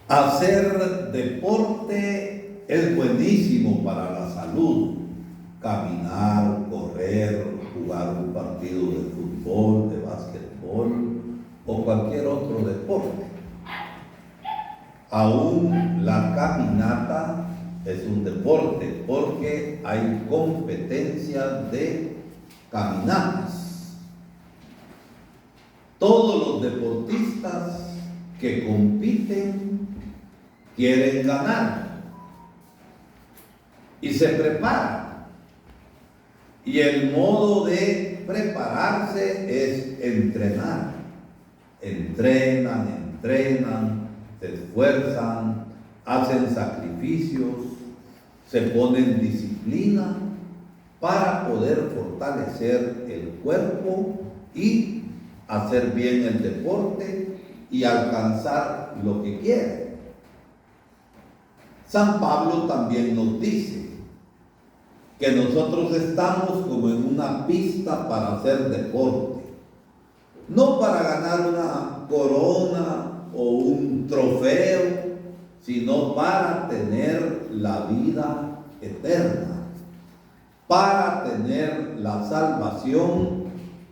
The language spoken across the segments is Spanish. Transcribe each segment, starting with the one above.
Hacer deporte es buenísimo para la salud. Caminar, correr, jugar un partido de fútbol, de básquetbol o cualquier otro deporte. Aún la caminata es un deporte porque hay competencias de caminatas. Todos los deportistas que compiten quieren ganar y se preparan. Y el modo de prepararse es entrenar. Entrenan, se esfuerzan, hacen sacrificios, se ponen disciplina para poder fortalecer el cuerpo y hacer bien el deporte y alcanzar lo que quieren. San Pablo también nos dice que nosotros estamos como en una pista para hacer deporte, no para ganar una corona o un trofeo, sino para tener la vida eterna, para tener la salvación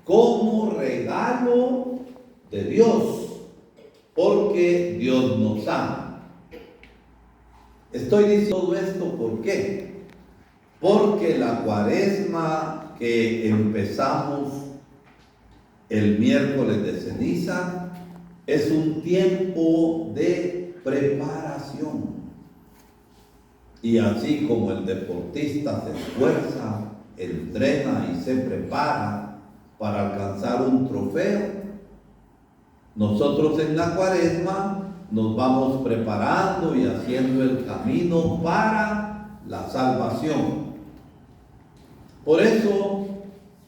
como regalo de Dios, porque Dios nos ama. Estoy diciendo todo esto, ¿por qué? Porque la Cuaresma que empezamos el miércoles de ceniza es un tiempo de preparación. Y así como el deportista se esfuerza, entrena y se prepara para alcanzar un trofeo, nosotros en la Cuaresma nos vamos preparando y haciendo el camino para la salvación. Por eso,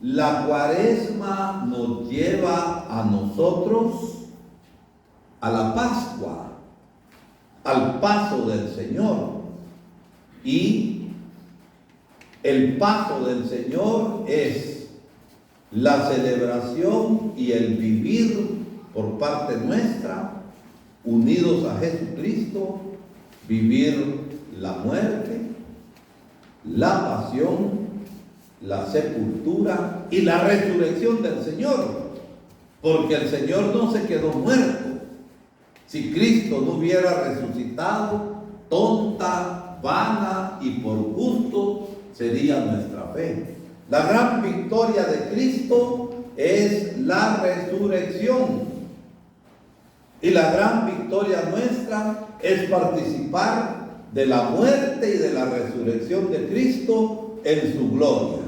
la Cuaresma nos lleva a nosotros a la Pascua, al paso del Señor. Y el paso del Señor es la celebración y el vivir por parte nuestra, unidos a Jesucristo, vivir la muerte, la pasión, la sepultura y la resurrección del Señor, porque el Señor no se quedó muerto. Si Cristo no hubiera resucitado, tonta, vana y por gusto sería nuestra fe. La gran victoria de Cristo es la resurrección. Y la gran victoria nuestra es participar de la muerte y de la resurrección de Cristo en su gloria.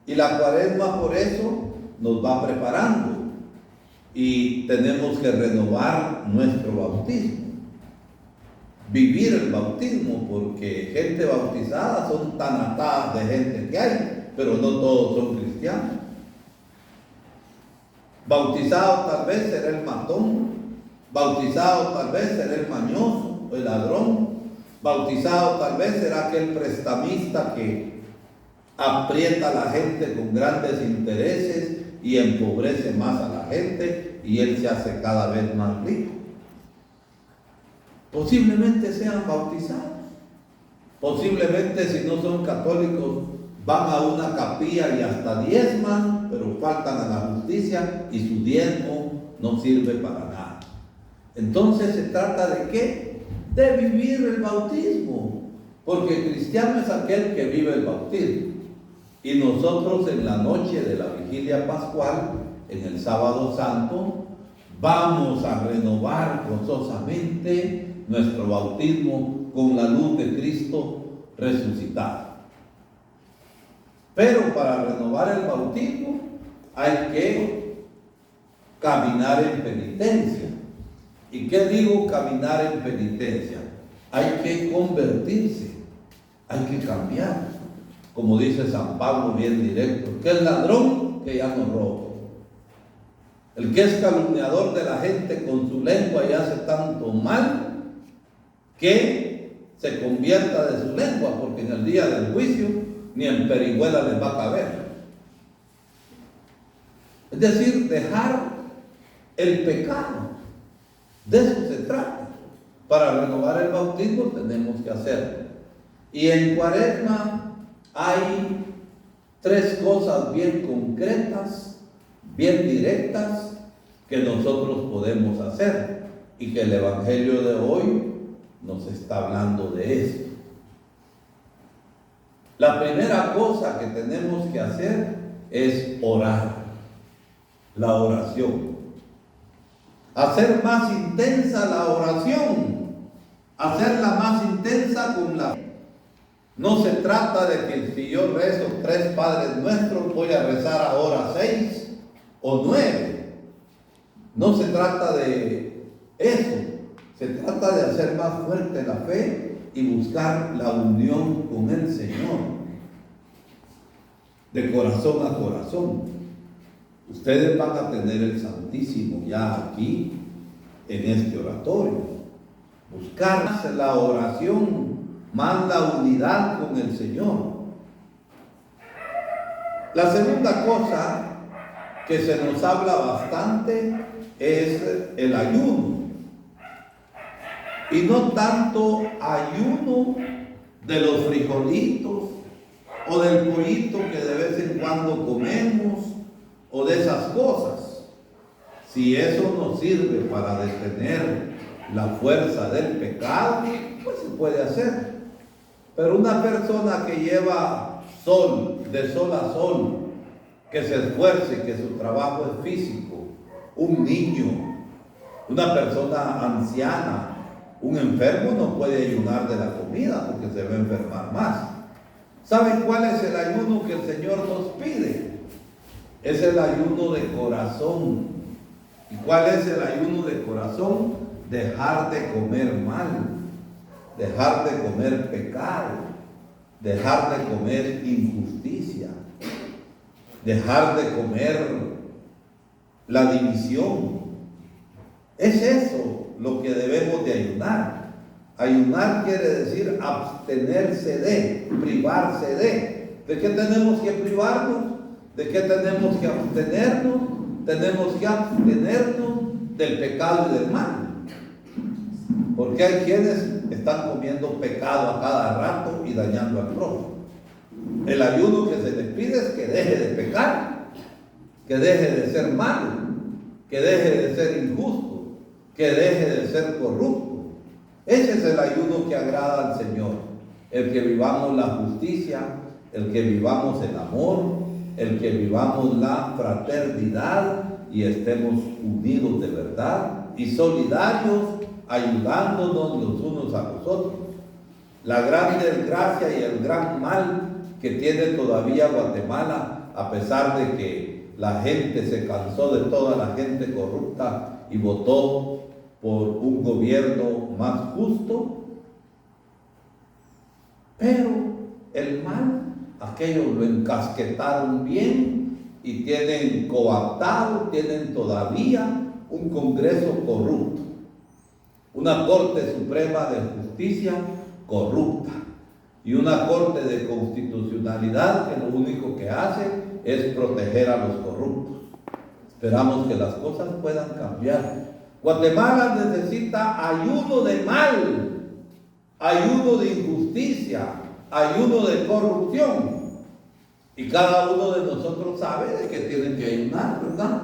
Y la Cuaresma por eso nos va preparando. Y tenemos que renovar nuestro bautismo. Vivir el bautismo, porque gente bautizada son tan atadas de gente que hay, pero no todos son cristianos. Bautizado tal vez será el matón, bautizado tal vez será el mañoso o el ladrón, bautizado tal vez será aquel prestamista que aprieta a la gente con grandes intereses y empobrece más a la gente y él se hace cada vez más rico. Posiblemente sean bautizados, posiblemente si no son católicos van a una capilla y hasta diezman, pero faltan a la justicia y su diezmo no sirve para nada. Entonces se trata de ¿qué? De vivir el bautismo, porque cristiano es aquel que vive el bautismo. Y nosotros en la noche de la vigilia pascual, en el sábado santo, vamos a renovar gozosamente nuestro bautismo con la luz de Cristo resucitado. Pero para renovar el bautismo hay que caminar en penitencia. ¿Y qué digo caminar en penitencia? Hay que convertirse, hay que cambiar. Como dice San Pablo bien directo, el que es ladrón, que ya no roba. El que es calumniador de la gente con su lengua y hace tanto mal, que se convierta de su lengua, porque en el día del juicio ni en perihuela les va a caber. Es decir, dejar el pecado. De eso se trata. Para renovar el bautismo tenemos que hacerlo. Y en Cuaresma hay 3 cosas bien concretas, bien directas, que nosotros podemos hacer y que el Evangelio de hoy nos está hablando de esto. La primera cosa que tenemos que hacer es orar, la oración. Hacer más intensa la oración, hacerla más intensa con la fe. No se trata de que si yo rezo 3 Padres Nuestros, voy a rezar ahora 6 o 9. No se trata de eso. Se trata de hacer más fuerte la fe y buscar la unión con el Señor, de corazón a corazón. Ustedes van a tener el Santísimo ya aquí, en este oratorio. Buscar más la oración, más la unidad con el Señor. La segunda cosa que se nos habla bastante es el ayuno. Y no tanto ayuno de los frijolitos o del pollito que de vez en cuando comemos o de esas cosas. Si eso nos sirve para detener la fuerza del pecado, pues se puede hacer. Pero una persona que lleva de sol a sol, que se esfuerce, que su trabajo es físico, un niño, una persona anciana, un enfermo no puede ayunar de la comida porque se va a enfermar más. ¿Saben cuál es el ayuno que el Señor nos pide? Es el ayuno de corazón. ¿Y cuál es el ayuno de corazón? Dejar de comer mal, dejar de comer pecado, dejar de comer injusticia, dejar de comer la división. Es eso lo que debemos de ayunar. Ayunar quiere decir abstenerse de, privarse de. ¿De qué tenemos que privarnos? ¿De qué tenemos que abstenernos? Tenemos que abstenernos del pecado y del mal. Porque hay quienes están comiendo pecado a cada rato y dañando al prójimo. El ayuno que se les pide es que deje de pecar, que deje de ser malo, que deje de ser injusto, que deje de ser corrupto. Ese es el ayuno que agrada al Señor. El que vivamos la justicia, el que vivamos el amor, el que vivamos la fraternidad y estemos unidos de verdad y solidarios, ayudándonos los unos a los otros. La gran desgracia y el gran mal que tiene todavía Guatemala, a pesar de que la gente se cansó de toda la gente corrupta y votó por un gobierno más justo, pero el mal, aquellos lo encasquetaron bien y tienen coaptado, tienen todavía un Congreso corrupto, una Corte Suprema de Justicia corrupta y una Corte de Constitucionalidad que lo único que hace es proteger a los corruptos. Esperamos que las cosas puedan cambiar. Guatemala necesita ayuno de mal, ayuno de injusticia, ayuno de corrupción. Y cada uno de nosotros sabe de que tiene que ayunar, ¿verdad?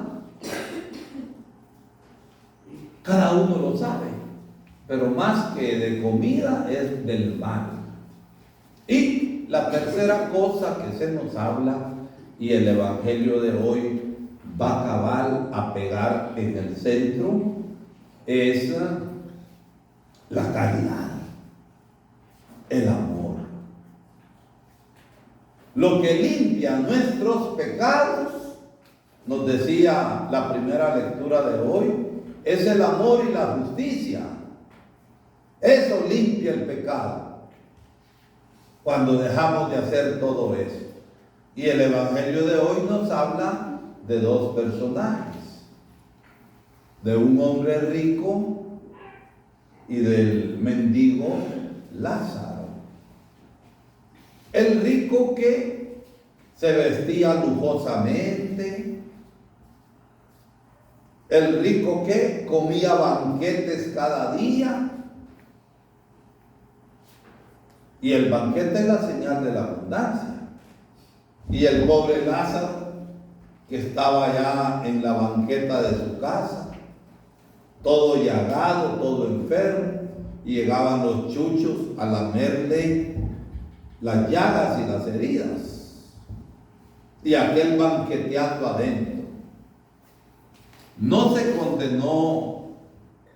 Cada uno lo sabe. Pero más que de comida es del mal. Y la tercera cosa que se nos habla, y el Evangelio de hoy va a acabar a pegar en el centro, es la caridad, el amor. Lo que limpia nuestros pecados, nos decía la primera lectura de hoy, es el amor y la justicia. Eso limpia el pecado cuando dejamos de hacer todo eso. Y el Evangelio de hoy nos habla de 2 personajes, de un hombre rico y del mendigo Lázaro. El rico que se vestía lujosamente, el rico que comía banquetes cada día, Y el banquete es la señal de la abundancia. Y el pobre Lázaro, que estaba ya en la banqueta de su casa, todo llagado, todo enfermo, y llegaban los chuchos a lamerle las llagas y las heridas. Y aquel banqueteando adentro. No se condenó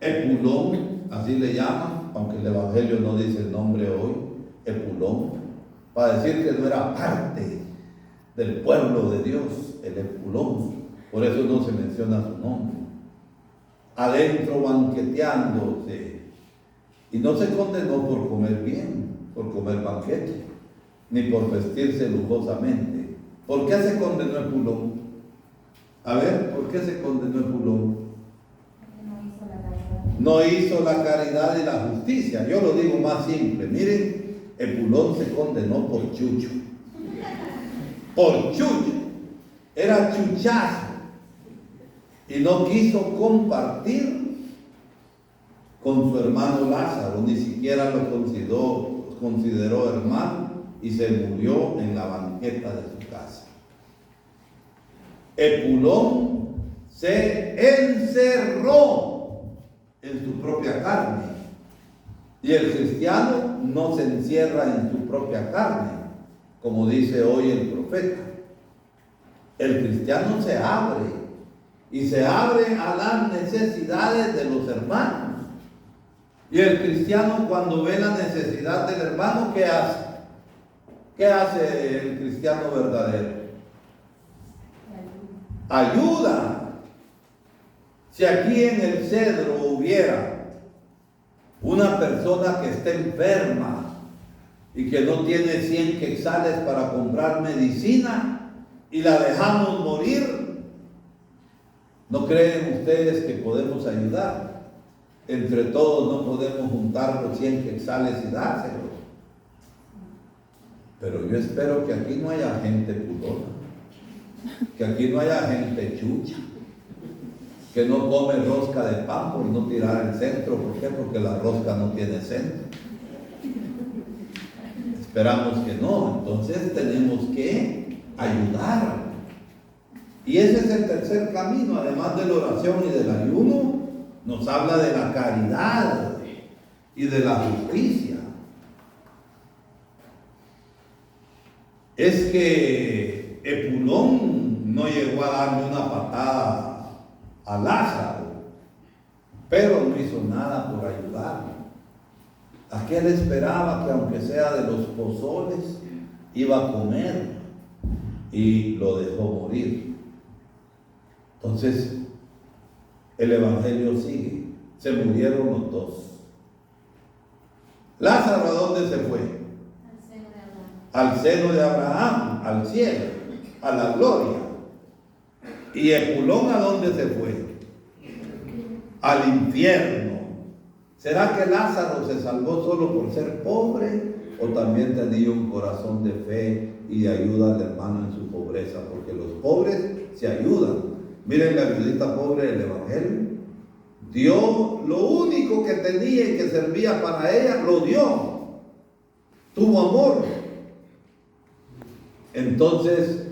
Epulón, así le llaman, aunque el Evangelio no dice el nombre hoy, Epulón, para decir que no era parte del pueblo de Dios, el Epulón. Por eso no se menciona su nombre. Adentro banqueteándose. Y no se condenó por comer bien, por comer banquete, ni por vestirse lujosamente. ¿Por qué se condenó Epulón? A ver, ¿por qué se condenó Epulón? No hizo la caridad y la justicia. Yo lo digo más simple. Miren, Epulón se condenó por chucho. Por chucho. Era chuchazo. Y no quiso compartir con su hermano Lázaro. Ni siquiera lo consideró hermano. Y se murió en la banqueta de su casa. Epulón se encerró en su propia carne. Y el cristiano no se encierra en su propia carne, como dice hoy el profeta. El cristiano se abre, y se abre a las necesidades de los hermanos. Y el cristiano, cuando ve la necesidad del hermano, ¿qué hace? ¿Qué hace el cristiano verdadero? Ayuda. Si aquí en el Cedro hubiera una persona que esté enferma y que no tiene 100 quetzales para comprar medicina y la dejamos morir, ¿no creen ustedes que podemos ayudar? Entre todos no podemos juntar los 100 quetzales y dárselos. Pero yo espero que aquí no haya gente pulona, que aquí no haya gente chucha, que no come rosca de pan por no tirar el centro. ¿Por qué? Porque la rosca no tiene centro. Esperamos que no. Entonces tenemos que ayudar. Y ese es el tercer camino, además de la oración y del ayuno, nos habla de la caridad y de la justicia. Es que Epulón no llegó a darle una patada a Lázaro, pero no hizo nada por ayudarlo. Aquel esperaba que aunque sea de los pozoles, iba a comer, y lo dejó morir. Entonces, el Evangelio sigue. Se murieron los dos. Lázaro, ¿a dónde se fue? Al seno de Abraham, al cielo, a la gloria. ¿Y Epulón a dónde se fue? Al infierno. ¿Será que Lázaro se salvó solo por ser pobre? ¿O también tenía un corazón de fe y de ayuda al hermano en su pobreza? Porque los pobres se ayudan. Miren la viudita pobre del Evangelio. Dio lo único que tenía y que servía para ella, lo dio. Tuvo amor. Entonces,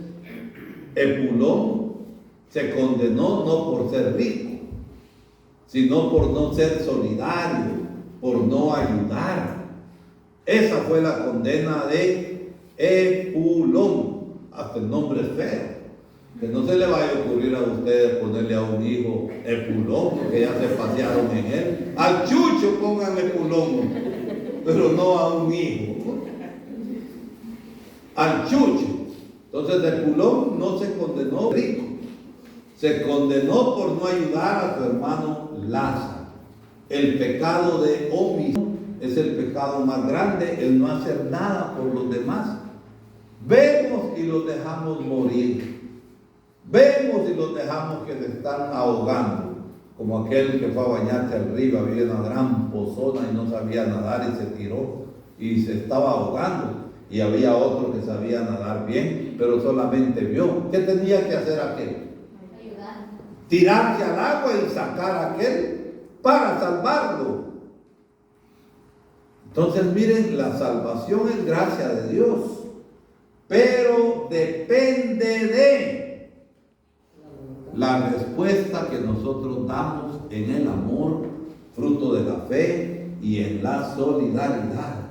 Epulón se condenó no por ser rico, sino por no ser solidario, por no ayudar. Esa fue la condena de Epulón. Hasta el nombre es feo. Que no se le vaya a ocurrir a ustedes ponerle a un hijo Epulón, porque ya se pasearon en él. Al chucho pongan Epulón, pero no a un hijo. Al chucho. Entonces Epulón no se condenó rico, se condenó por no ayudar a su hermano Lázaro. El pecado de omisión es el pecado más grande, el no hacer nada por los demás. Vemos y los dejamos morir. Vemos y los dejamos que se están ahogando, como aquel que fue a bañarse al río, había una gran pozona y no sabía nadar y se tiró y se estaba ahogando. Y había otro que sabía nadar bien, pero solamente vio. ¿Qué tenía que hacer aquel? Ayudar. Tirarse al agua y sacar a aquel para salvarlo. Entonces miren, la salvación es gracia de Dios, pero depende de la respuesta que nosotros damos en el amor, fruto de la fe y en la solidaridad.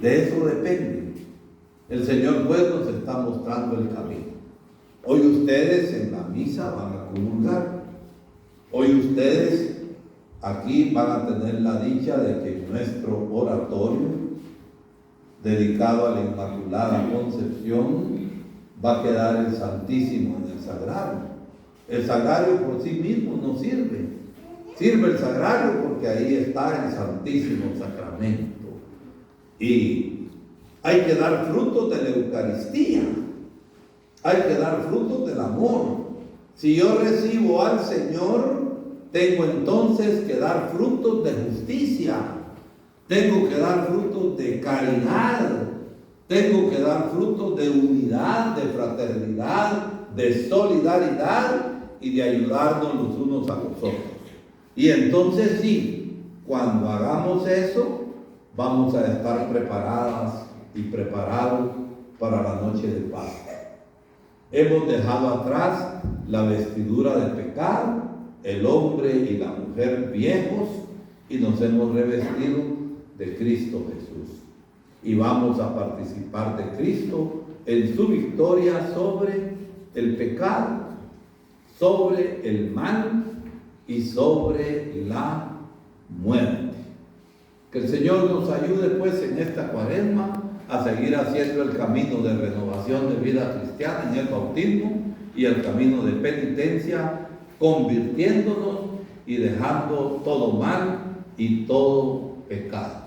De eso depende. El Señor pues nos está mostrando el camino. Hoy ustedes en la misa van a comulgar. Hoy ustedes aquí van a tener la dicha de que en nuestro oratorio dedicado a la Inmaculada Concepción va a quedar el Santísimo en el Sagrario. El Sagrario por sí mismo no sirve. Sirve el Sagrario porque ahí está el Santísimo Sacramento. Y hay que dar frutos de la Eucaristía. Hay que dar frutos del amor. Si yo recibo al Señor, tengo entonces que dar frutos de justicia. Tengo que dar frutos de caridad. Tengo que dar frutos de unidad, de fraternidad, de solidaridad y de ayudarnos los unos a los otros. Y entonces sí, cuando hagamos eso, vamos a estar preparadas y preparados para la noche de Pascua. Hemos dejado atrás la vestidura de pecado, el hombre y la mujer viejos, y nos hemos revestido de Cristo Jesús. Y vamos a participar de Cristo en su victoria sobre el pecado, sobre el mal y sobre la muerte. Que el Señor nos ayude pues en esta Cuaresma a seguir haciendo el camino de renovación de vida cristiana en el bautismo y el camino de penitencia, convirtiéndonos y dejando todo mal y todo pecado.